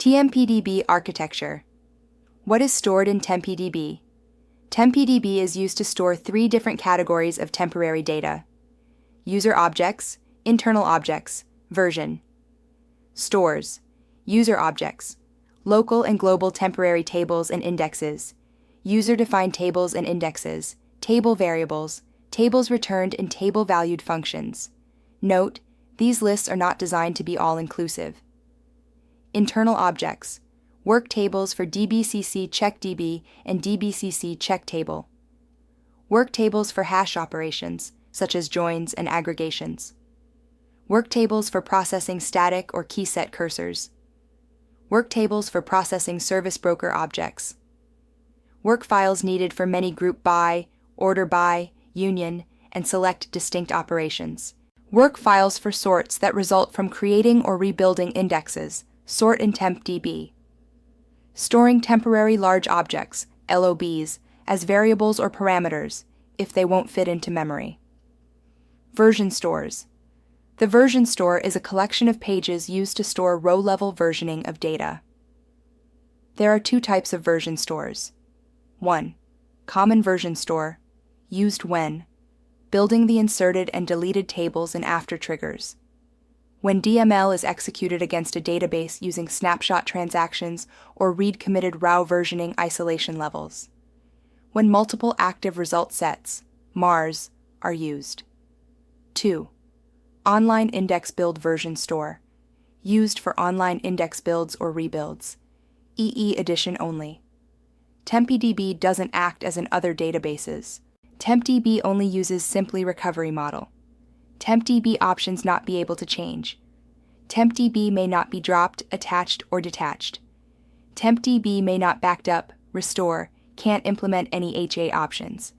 tempdb architecture. What is stored in tempdb? Tempdb is used to store 3 different categories of temporary data: user objects, internal objects, version. Stores, user objects, local and global temporary tables and indexes, user-defined tables and indexes, table variables, tables returned and table-valued functions. Note, these lists are not designed to be all-inclusive. Internal objects, work tables for dbcc checkdb and dbcc checktable. Work tables for hash operations, such as joins and aggregations. Work tables for processing static or keyset cursors. Work tables for processing service broker objects. Work files needed for many group by, order by, union, and select distinct operations. Work files for sorts that result from creating or rebuilding indexes, sort in tempdb. Storing temporary large objects, LOBs, as variables or parameters, if they won't fit into memory. Version stores. The version store is a collection of pages used to store row-level versioning of data. There are 2 types of version stores. 1. Common version store, used when building the inserted and deleted tables and after triggers. When DML is executed against a database using snapshot transactions or read-committed row versioning isolation levels. When multiple active result sets, MARS, are used. 2. Online index build version store, used for online index builds or rebuilds, EE edition only. tempdb doesn't act as in other databases. tempdb only uses simply recovery model. tempdb options not be able to change. tempdb may not be dropped, attached, or detached. tempdb may not backed up, restore, can't implement any HA options.